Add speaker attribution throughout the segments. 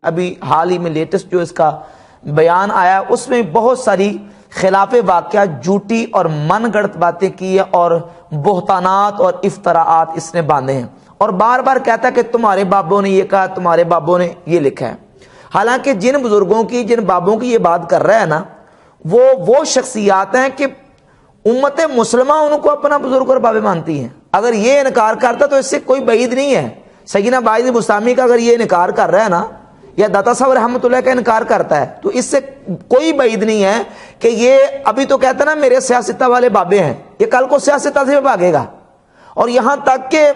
Speaker 1: ابھی حال ہی میں لیٹسٹ جو اس کا بیان آیا اس میں بہت ساری خلاف واقعات جھوٹی اور من گڑت باتیں کی ہیں اور بہتانات اور افتراعات اس نے باندھے ہیں، اور بار بار کہتا ہے کہ تمہارے بابوں نے یہ کہا، تمہارے بابوں نے یہ لکھا ہے۔ حالانکہ جن بزرگوں کی، جن بابوں کی یہ بات کر رہا ہے نا، وہ شخصیات ہیں کہ امت مسلمہ ان کو اپنا بزرگ اور بابے مانتی ہیں۔ اگر یہ انکار کرتا تو اس سے کوئی بعید نہیں ہے۔ سیدنا باعث بستامی کا اگر یہ انکار کر رہا ہے نا، یا داتا صاحب رحمۃ اللہ کا انکار کرتا ہے، تو اس سے کوئی بعید نہیں ہے کہ یہ ابھی تو کہتا نا میرے سیاستہ والے بابے ہیں، یہ کل کو سیاستہ سے بھاگے گا۔ اور یہاں تک کہ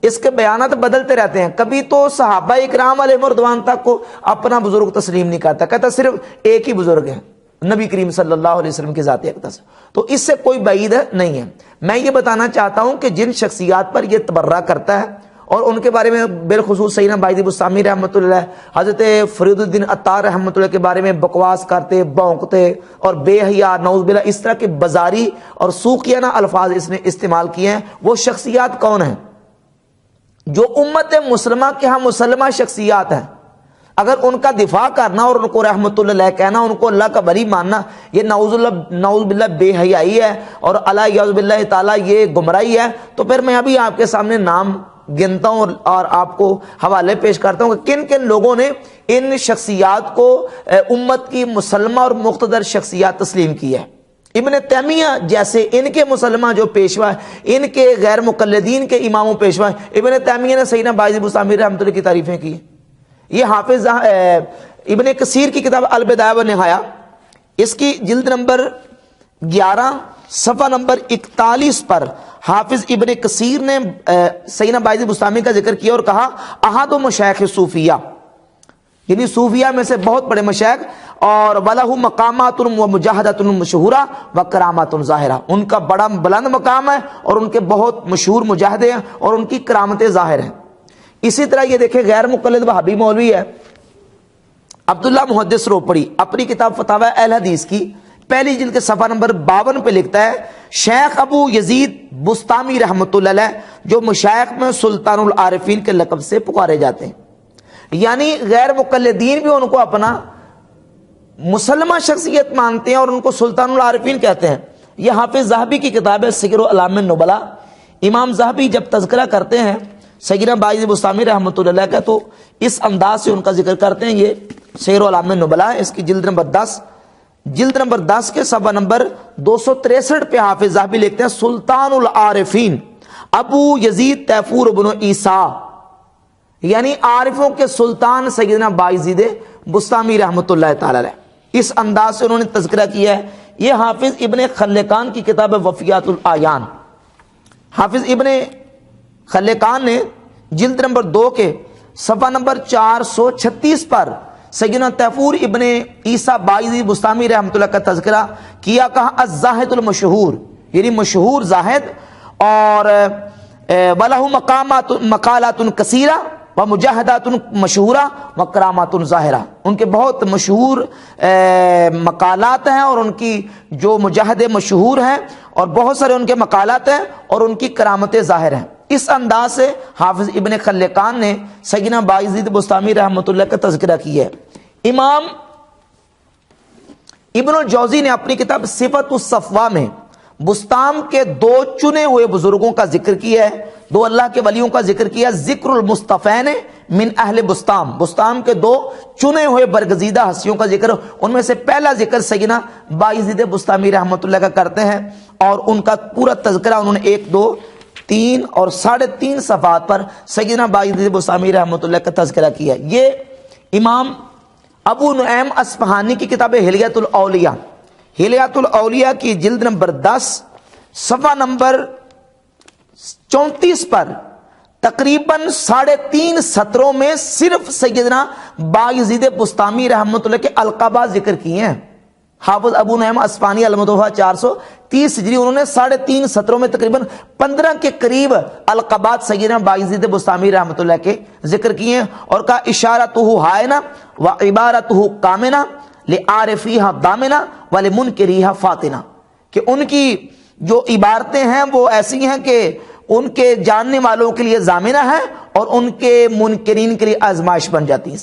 Speaker 1: اس کے بیانات بدلتے رہتے ہیں، کبھی تو صحابہ اکرام علیہ رضوان تک کو اپنا بزرگ تسلیم نہیں کرتا، کہتا صرف ایک ہی بزرگ ہے، نبی کریم صلی اللہ علیہ وسلم کی ذات اقدس۔ تو اس سے کوئی بعید نہیں ہے۔ میں یہ بتانا چاہتا ہوں کہ جن شخصیات پر یہ تبرہ کرتا ہے اور ان کے بارے میں بالخصوص سیدنا باعث بستامی رحمۃ اللہ، حضرت فرید الدین عطار رحمۃ اللہ کے بارے میں بکواس کرتے، بونکتے اور بے حیا، نعوذ باللہ، اس طرح کے بازاری اور سوقیانہ الفاظ اس نے استعمال کیے ہیں، وہ شخصیات کون ہیں؟ جو امت مسلمہ کے ہاں مسلمہ شخصیات ہیں۔ اگر ان کا دفاع کرنا اور ان کو رحمت اللہ کہنا، ان کو اللہ کا ولی ماننا، یہ نعوذ باللہ بے حیائی ہے اور الیاذ باللہ تعالیٰ یہ گمراہی ہے، تو پھر میں ابھی آپ کے سامنے نام گنتا ہوں اور آپ کو حوالے پیش کرتا ہوں کہ کن کن لوگوں نے ان شخصیات کو امت کی مسلمہ اور مقتدر شخصیات تسلیم کی ہے۔ ابن تیمیہ جیسے ان کے مسلمہ جو پیشوا ہے، ان کے غیر مقلدین کے امام و پیشوا ہیں، ابن تیمیہ نے سیدنا باعث بستامی رحمۃ اللہ کی تعریفیں کی۔ یہ حافظ ابن کثیر کی کتاب البدایہ و نہایہ، اس کی جلد نمبر 11 صفحہ نمبر 41 پر حافظ ابن کثیر نے سیدنا باعث بستامی کا ذکر کیا اور کہا احد مشایخ صوفیہ، یعنی صوفیہ میں سے بہت بڑے مشایخ، اور وَلَهُ مقامات و مجاہدات مشہورہ و کرامات ظاہرہ، ان کا بڑا بلند مقام ہے اور ان کے بہت مشہور مجاہدے ہیں اور ان کی کرامتیں ظاہر ہیں۔ اسی طرح یہ دیکھیں غیر مقلد وہابی مولوی ہے عبداللہ محدث روپڑی، اپنی کتاب فتاوی اہل حدیث کی پہلی جلد کے صفحہ نمبر 52 پہ لکھتا ہے شیخ ابو یزید بستامی رحمۃ اللہ علیہ، جو مشائخ میں سلطان العارفین کے لقب سے پکارے جاتے ہیں، یعنی غیر مقلدین بھی ان کو اپنا مسلمہ شخصیت مانتے ہیں اور ان کو سلطان العارفین کہتے ہیں۔ یہ حافظ ذہبی کی کتاب ہے سیر اعلام النبلاء۔ امام ذہبی جب تذکرہ کرتے ہیں سیدنا باعث بستامی رحمۃ اللہ کا تو اس انداز سے ان کا ذکر کرتے ہیں۔ یہ سیر اعلام النبلاء، اس کی جلد نمبر 10 کے صفحہ نمبر 263 پہ حافظ ذہبی لکھتے ہیں سلطان العارفین ابو یزید تیفور بن عیسیٰ، یعنی عارفوں کے سلطان سیدنا باعث بستامی رحمۃ اللہ تعالی علیہ، اس انداز سے انہوں نے تذکرہ کیا ہے۔ یہ حافظ ابن خلقان کی کتاب وفیات الاعیان، حافظ ابن خلقان نے جلد نمبر 2 کے صفحہ نمبر 436 پر سیدنا تیفور ابن عیسیٰ باعث بستامی رحمۃ اللہ کا تذکرہ کیا، کہا الزاہد المشہور، یعنی مشہور زاہد، اور وَلَهُ مقالات کثیرہ و مجاہدات مشہورہ و کرامات ظاہرہ، ان کے بہت مشہور مقالات ہیں اور ان کی جو مجاہدے مشہور ہیں اور بہت سارے ان کے مقالات ہیں اور ان کی کرامتیں ظاہر ہیں۔ اس انداز سے حافظ ابن خلقان نے سیدنا باعث بستامی رحمۃ اللہ کا تذکرہ کیا ہے۔ امام ابن الجوزی نے اپنی کتاب صفت الصفوہ میں بستام کے 2 چنے ہوئے بزرگوں کا ذکر کیا ہے، 2 اللہ کے ولیوں کا ذکر کیا، ذکر المصطفین من اہل بستام کے 2 چنے ہوئے برگزیدہ ہستیوں کا ذکر، ان میں سے پہلا ذکر سیدنا باعث بستامی رحمۃ اللہ کا کرتے ہیں، اور ان کا پورا تذکرہ انہوں نے 1، 2، 3 اور 3.5 صفحات پر سیدنا باعث بستامی رحمۃ اللہ کا تذکرہ کیا۔ یہ امام ابو نعیم اصفہانی کی کتاب حلیۃ الاولیاء، حلیۃ الاولیاء کی جلد نمبر 10 صفحہ نمبر 34 پر تقریباً 3.5 سطروں میں صرف سیدنا باعث بستامی رحمۃ اللہ کے القابات ذکر کیے ہیں۔ حافظ ابو نعیم اصفہانی المتوفی 430 ہجری، انہوں نے 3.5 سطروں میں تقریباً 15 کے قریب القابات سیدنا باعث بستامی رحمۃ اللہ کے ذکر کیے ہیں، اور کہا اشارتہ ہائنہ و عبارتہ کامنہ لعارفیہا دامنہ ولمنکریہا فاتنہ، کہ ان کی جو عبارتیں ہیں وہ ایسی ہیں کہ ان کے جاننے والوں کے لیے ضامنہ ہے اور ان کے منکرین کے لیے آزمائش بن جاتی ہیں۔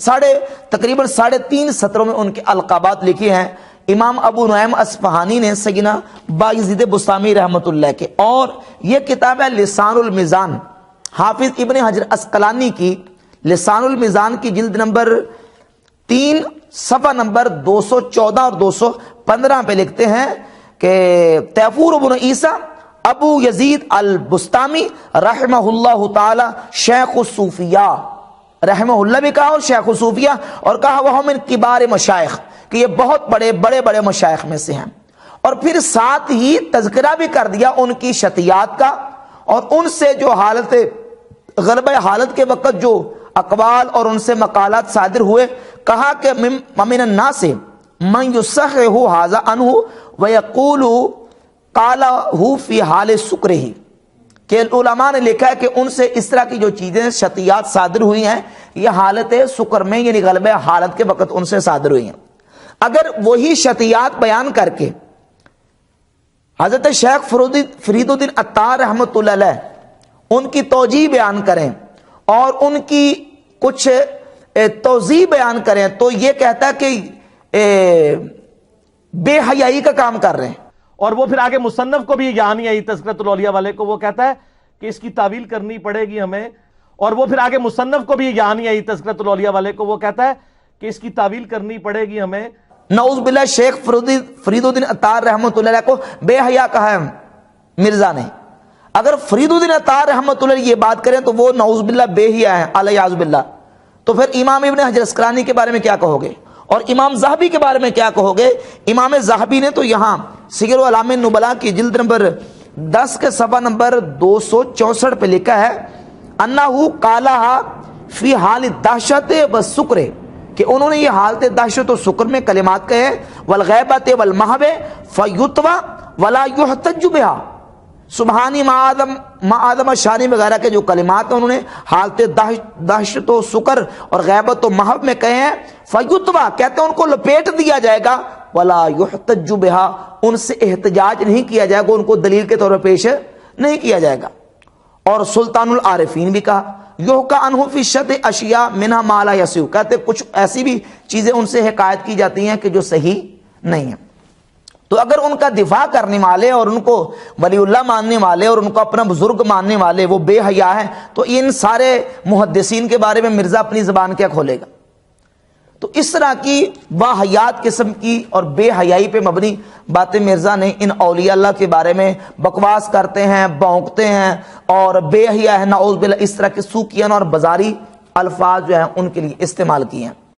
Speaker 1: تقریباً 3.5 سطروں میں ان کے القابات لکھے ہیں امام ابو نعیم اصفہانی نے سیدنا بایزید بسطامی رحمۃ اللہ کے، اور یہ کتاب ہے لسان المیزان، حافظ ابن حجر عسقلانی کی لسان المیزان کی جلد نمبر 3 صفحہ نمبر 214 اور 215 پہ لکھتے ہیں کہ تیفور بن عیسیٰ ابو یزید البستامی رحمہ اللہ تعالی شیخ الصوفیہ، رحمہ اللہ بھی کہا اور شیخ الصوفیہ، اور کہا وہ من کبار مشائخ، کہ یہ بہت بڑے مشائخ میں سے ہیں، اور پھر ساتھ ہی تذکرہ بھی کر دیا ان کی شتیات کا، اور ان سے جو حالت غلبہ حالت کے وقت جو اقوال اور ان سے مقالات صادر ہوئے، کہا کہ من الناس من یصحح ھذا عنہ ویقول قالہ فی حال سکرہ، کہ علماء نے لکھا ہے کہ ان سے اس طرح کی جو چیزیں شتیات صادر ہوئی ہیں یہ حالت سکر میں یعنی غلبہ حالت کے وقت ان سے صادر ہوئی ہیں۔ اگر وہی شتیات بیان کر کے حضرت شیخ فرید الدین عطار رحمۃ اللہ علیہ ان کی توجیہ بیان کریں اور ان کی کچھ توضیح بیان کریں تو یہ کہتا ہے کہ بے حیائی کا کام کر رہے ہیں۔
Speaker 2: اور وہ پھر آگے مصنف کو بھی یہاں نہیں آئی تذکرۃ الاولیاء والے کو، وہ کہتا ہے کہ اس کی تعویل کرنی پڑے گی ہمیں، اور وہ پھر آگے مصنف کو بھی یہاں نہیں آئی تذکرۃ الاولیاء والے کو، وہ کہتا ہے کہ اس کی تعویل کرنی پڑے گی ہمیں۔
Speaker 1: نعوذ باللہ شیخ فرید الدین عطار رحمۃ اللہ علیہ کو بے حیا کہا ہے مرزا نے۔ اگر فرید الدین عطار رحمۃ اللہ علیہ یہ بات کریں تو وہ نعوذ باللہ بے حیا ہے الیاذ باللہ، تو پھر امام ابن حجر عسقلانی کے بارے میں کیا کہو گے، اور امام ذہبی کے بارے میں کیا کہو گے؟ امام ذہبی نے تو یہاں سیر اعلام النبلاء کی جلد نمبر 10 کے صفحہ نمبر 264 پہ لکھا ہے انہو قالہا فی حال الدہشت والسکر، کہ انہوں نے یہ حالت دہشت و سکر میں کلمات کہے، والغیبت والمحو فیتوی ولا یحتج بہا، سبحانی ما آدم شانی وغیرہ کے جو کلمات ہیں انہوں نے حالت دہشت و سکر اور غیبت و محو میں کہے ہیں، فیتوی کہتے ہیں ان کو لپیٹ دیا جائے گا، ولا یحتج بہا ان سے احتجاج نہیں کیا جائے گا، ان کو دلیل کے طور پر پیش نہیں کیا جائے گا۔ اور سلطان العارفین بھی کہا یحکیٰ عنہ فی الشد اشیاء منہا ما لا یصح، کہتے کچھ ایسی بھی چیزیں ان سے حکایت کی جاتی ہیں کہ جو صحیح نہیں ہیں۔ تو اگر ان کا دفاع کرنے والے اور ان کو ولی اللہ ماننے والے اور ان کو اپنا بزرگ ماننے والے وہ بے حیا ہیں، تو ان سارے محدثین کے بارے میں مرزا اپنی زبان کیا کھولے گا؟ تو اس طرح کی واہیات قسم کی اور بے حیائی پہ مبنی باتیں مرزا نے ان اولیاء اللہ کے بارے میں بکواس کرتے ہیں، بونکتے ہیں اور بے حیا ہے نعوذ باللہ، اس طرح کے سوکیان اور بازاری الفاظ جو ہیں ان کے لیے استعمال کیے ہیں۔